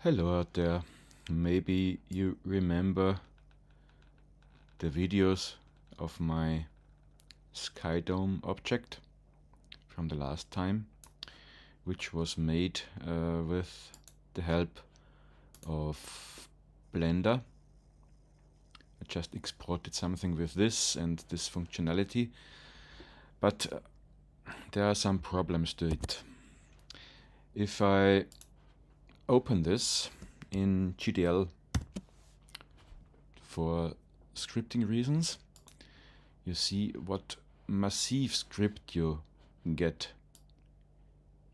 Hello out there. Maybe you remember the videos of my Skydome-Object from the last time, which was made with the help of Blender. I just exported something with this and this functionality, but there are some problems to it. If I open this in GDL for scripting reasons, you see what massive script you get.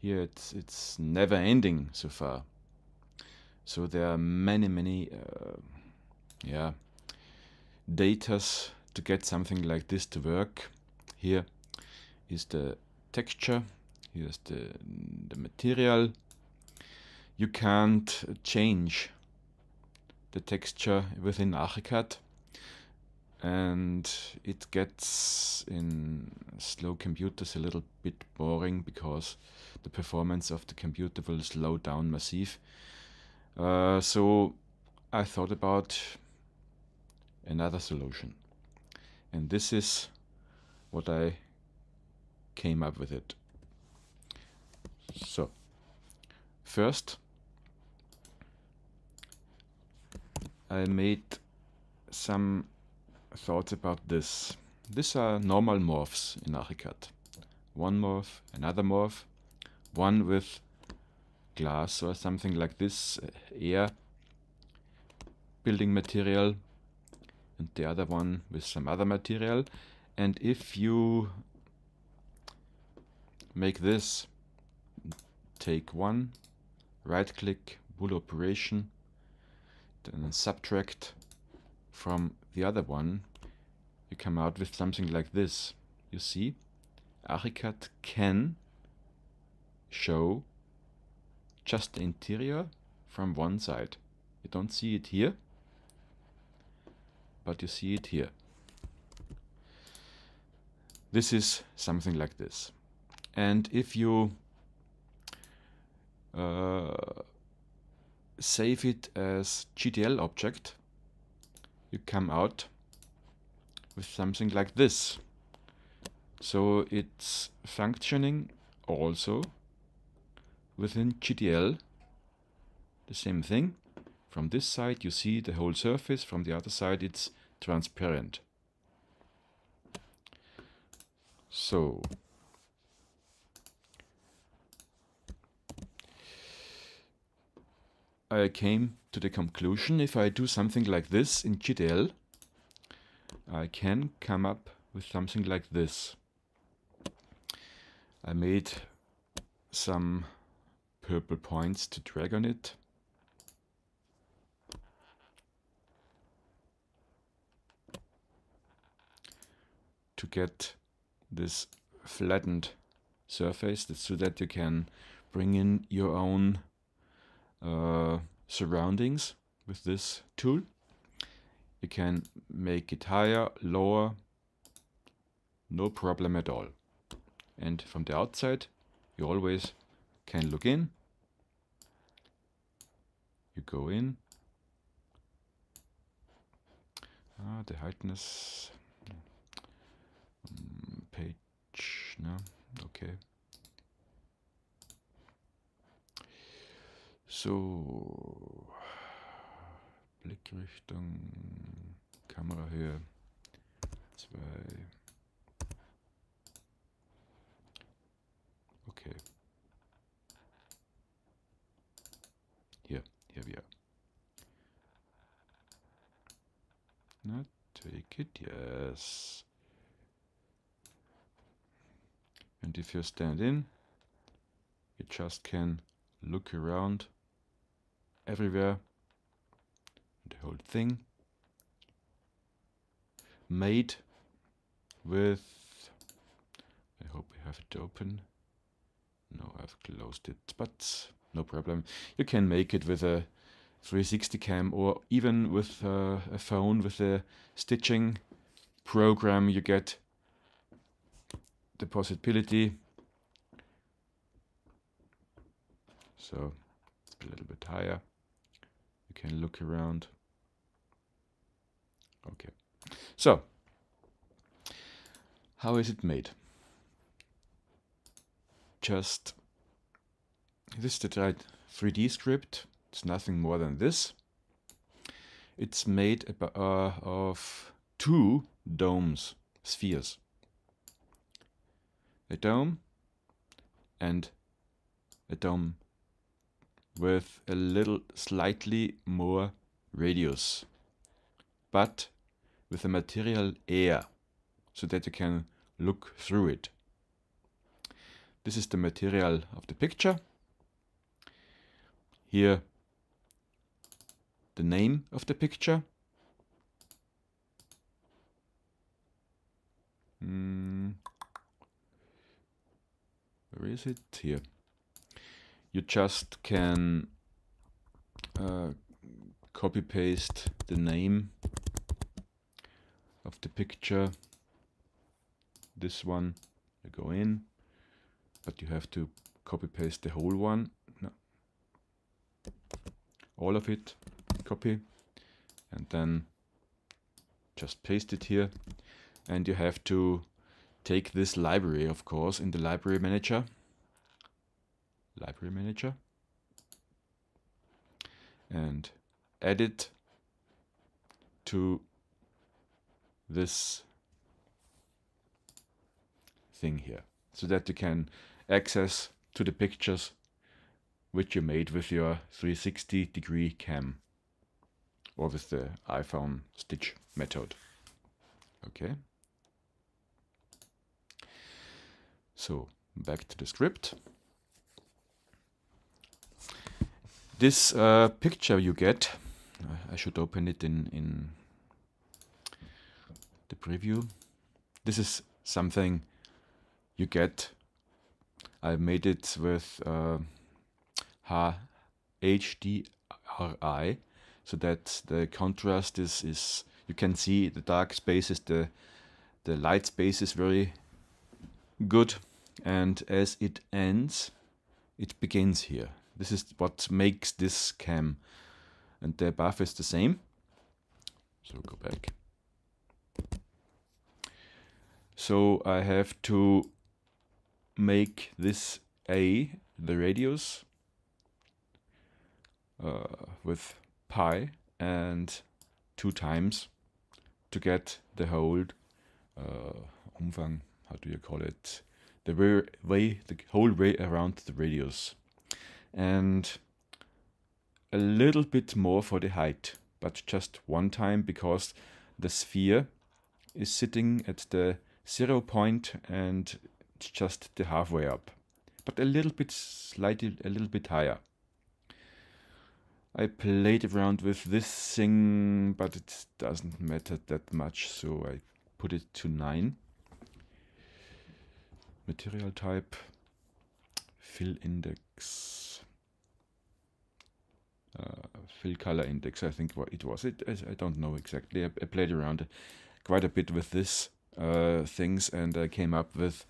Here it's never ending so far. So there are many datas to get something like this to work. Here is the texture, here's the material. You can't change the texture within Archicad, and it gets in slow computers a little bit boring because the performance of the computer will slow down massive. So I thought about another solution, and this is what I came up with it. So first I made some thoughts about this. These are normal morphs in Archicad. One morph, another morph, one with glass or something like this, air building material, and the other one with some other material. And if you make this, take one, right click, bool operation, then subtract from the other one, you come out with something like this. You see, Archicad can show just the interior from one side. You don't see it here, but you see it here. This is something like this. And if you save it as GDL object, you come out with something like this. So it's functioning also within GDL, the same thing. From this side you see the whole surface, from the other side it's transparent. So I came to the conclusion, if I do something like this in GDL, I can come up with something like this. I made some purple points to drag on it. To get this flattened surface, so that you can bring in your own surroundings with this tool. You can make it higher, lower, no problem at all. And from the outside you always can look in. You go in. The heightness page, no, okay. So, Blickrichtung, Kamerahöhe 2. Okay. Here we are. Now take it, yes. And if you stand in, you just can look around everywhere. The whole thing made with, I hope we have it open. No, I've closed it, but no problem. You can make it with a 360 cam or even with a phone with a stitching program. You get the possibility. So it's a little bit higher. can look around. Okay, so how is it made? Just this is the 3D script. It's nothing more than this. It's made of two domes, spheres. A dome and a dome with a little slightly more radius, but with the material air, so that you can look through it. This is the material of the picture. Here the name of the picture. Where is it? Here. You just can copy paste the name of the picture. This one, you go in, but you have to copy paste the whole one. No. All of it, copy, and then just paste it here. And you have to take this library, of course, in the library manager. And add it to this thing here, so that you can access to the pictures which you made with your 360-degree cam or with the iPhone stitch method. Okay. So back to the script. This picture you get, I should open it in the preview. This is something you get. I made it with HDRI, so that the contrast is you can see the dark spaces, the light space is very good, and as it ends, it begins here. This is what makes this cam, and the above is the same. So go back. So I have to make this A, the radius, with pi and 2 times to get the whole Umfang, how do you call it? The whole way around the radius. And a little bit more for the height, but just 1 time, because the sphere is sitting at the 0 point and it's just the halfway up, but a little bit higher. I played around with this thing, but it doesn't matter that much, so I put it to 9. Material type, fill index, fill color index, I think what it was. I don't know exactly. I played around quite a bit with this things, and I came up with,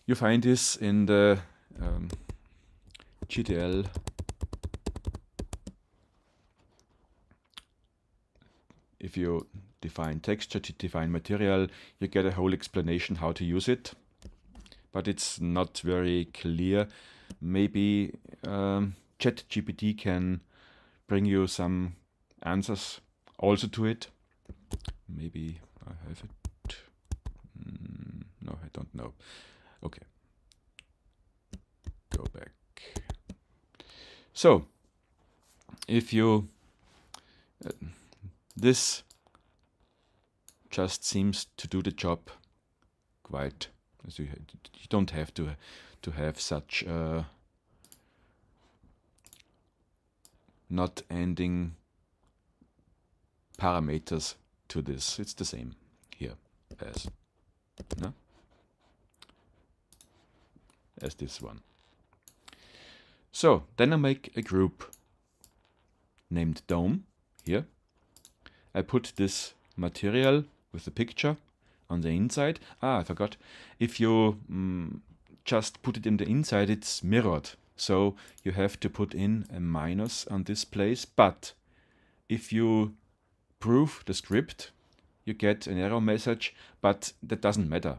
you find this in the GTL if you define texture, define material, you get a whole explanation how to use it, but it's not very clear. Maybe ChatGPT can bring you some answers also to it. Maybe I have it. No, I don't know. Okay. Go back. So, if you this just seems to do the job quite. So you don't have to have such not ending parameters to this. It's the same here as this one. So then I make a group named Dome here. I put this material with the picture on the inside. I forgot. If you just put it in the inside, it's mirrored. So you have to put in a minus on this place, but if you prove the script, you get an error message, but that doesn't matter.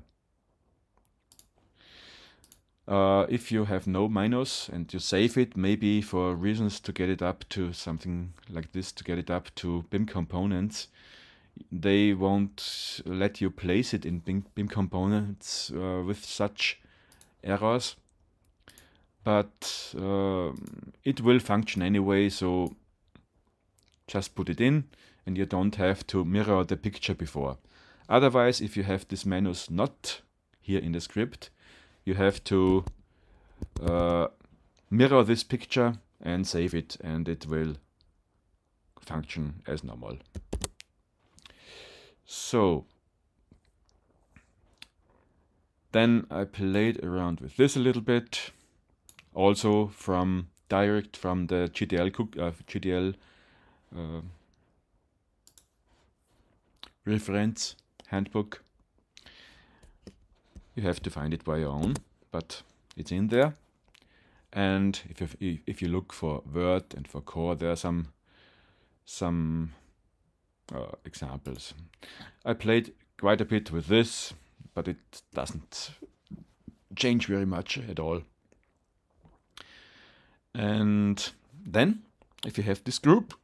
If you have no minus and you save it, maybe for reasons to get it up to something like this, to get it up to BIM components, they won't let you place it in BIM components with such errors. But it will function anyway, so just put it in and you don't have to mirror the picture before. Otherwise, if you have this minus not here in the script, you have to mirror this picture and save it, and it will function as normal. So then I played around with this a little bit, also direct from the GDL reference handbook. You have to find it by your own, but it's in there. And if you look for Word and for Core, there are some examples. I played quite a bit with this, but it doesn't change very much at all. And then, if you have this group,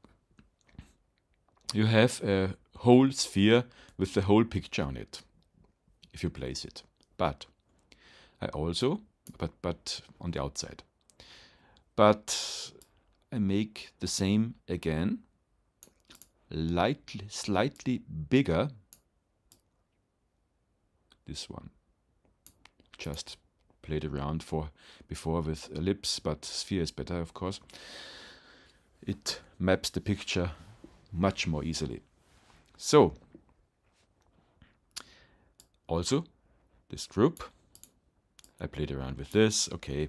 you have a whole sphere with the whole picture on it, if you place it. But I also, but on the outside. But I make the same again, slightly bigger. This one. Just played around before with ellipse, but sphere is better, of course. It maps the picture much more easily. So, also this group, I played around with this. Okay,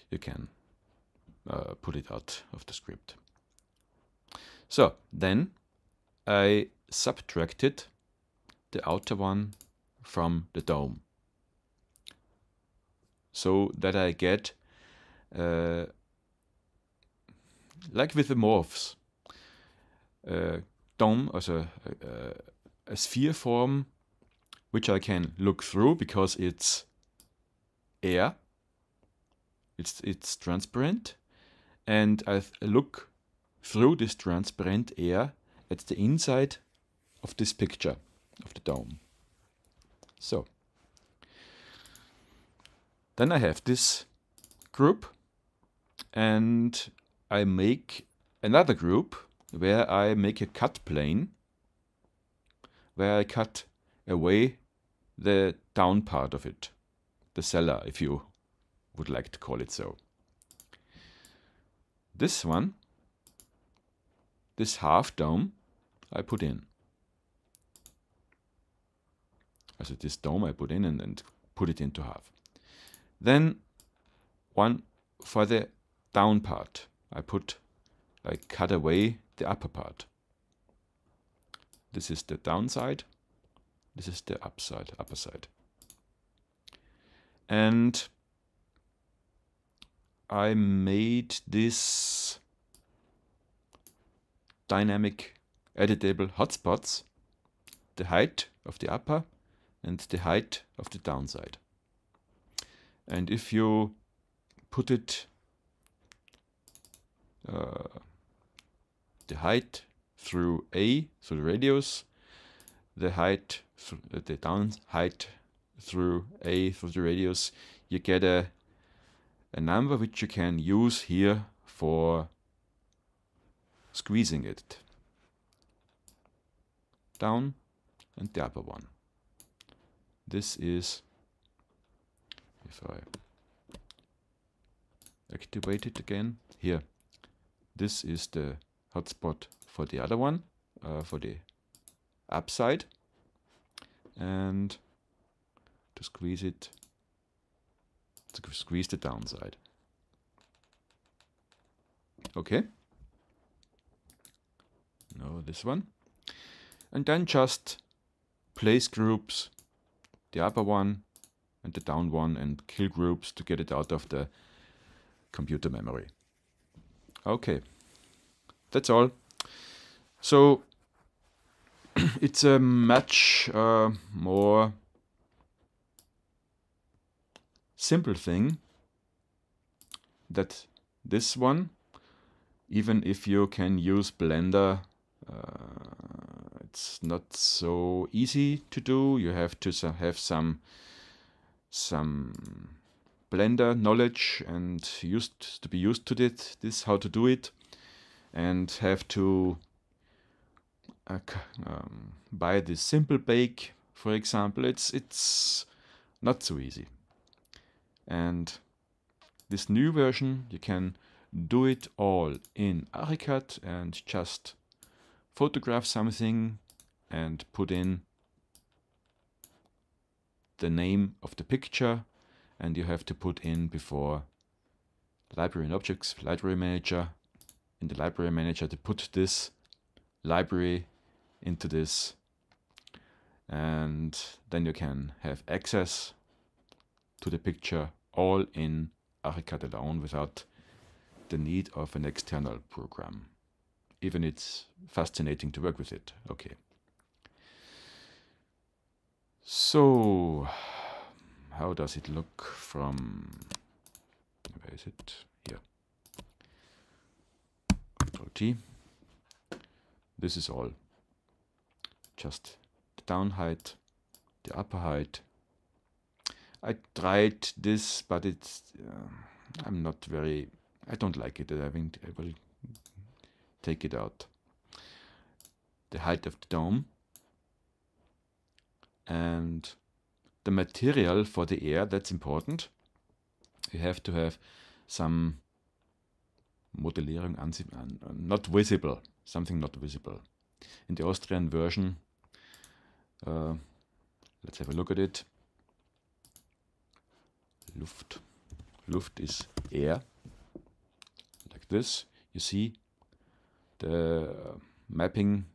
you can put it out of the script. So then I subtracted the outer one from the dome, so that I get, like with the morphs, dome as a sphere form, which I can look through because it's air, it's transparent, and I look through this transparent air at the inside of this picture of the dome. So then I have this group, and I make another group where I make a cut plane, where I cut away the down part of it, the cellar, if you would like to call it so. This one, this half dome, I put in. Also this dome I put in and put it into half. Then one for the down part, I cut away the upper part. This is the downside, this is the upper side. And I made this dynamic editable hotspots, the height of the upper and the height of the downside. And if you put it the height through A, through the radius, the height, the down height through A, through the radius, you get a number which you can use here for squeezing it down, and the upper one. This is, if I activate it again, here, this is the hotspot for the other one, for the upside, and to squeeze it, to squeeze the downside. Okay. No, this one. And then just place groups, the upper one and the down one, and kill groups to get it out of the computer memory. Okay, that's all. So it's a much more simple thing that this one. Even if you can use Blender, it's not so easy to do. You have to have some Blender knowledge and be used to this how to do it, and have to buy this simple bake, for example. It's not so easy. And this new version, you can do it all in Archicad and just photograph something and put in the name of the picture, and you have to put in before library and objects, library manager, in the library manager to put this library into this, and then you can have access to the picture all in Archicad alone without the need of an external program. Even it's fascinating to work with it. Okay. So, how does it look from, where is it? Here. Control T. This is all. Just the down height, the upper height. I tried this, but it's, I don't like it. I will take it out. The height of the dome and the material for the air, that's important. You have to have some Modellierung, not visible, something not visible. In the Austrian version, let's have a look at it. Luft is air. This, you see the mapping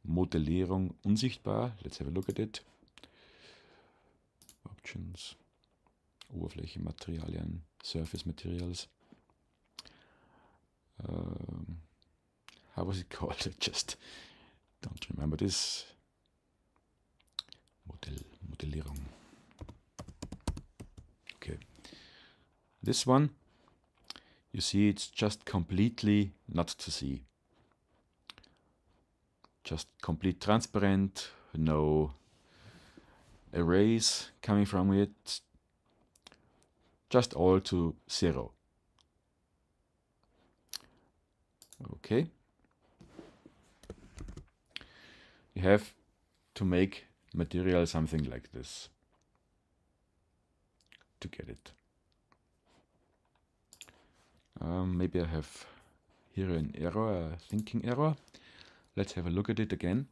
Modellierung unsichtbar. Let's have a look at it. Options, Oberfläche, Materialien, Surface Materials. How was it called? I just don't remember this. Modellierung. Okay. This one, you see, it's just completely not to see. Just complete transparent, no arrays coming from it, just all to 0. Okay. You have to make material something like this to get it. Maybe I have here an error, a thinking error. Let's have a look at it again.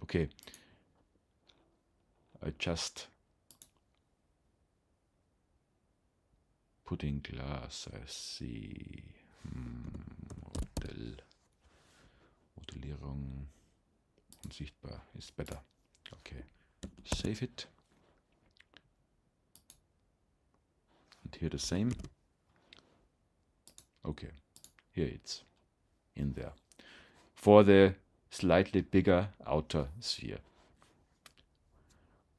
Okay. I just put in glass. I see. Modellierung unsichtbar is better. Okay. Save it. And here the same. Okay. Here it's in there. For the slightly bigger outer sphere,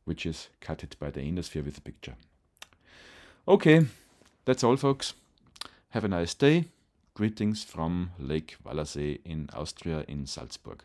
which is cut it by the inner sphere with the picture. Okay, that's all, folks. Have a nice day. Greetings from Lake Wallersee in Austria, in Salzburg.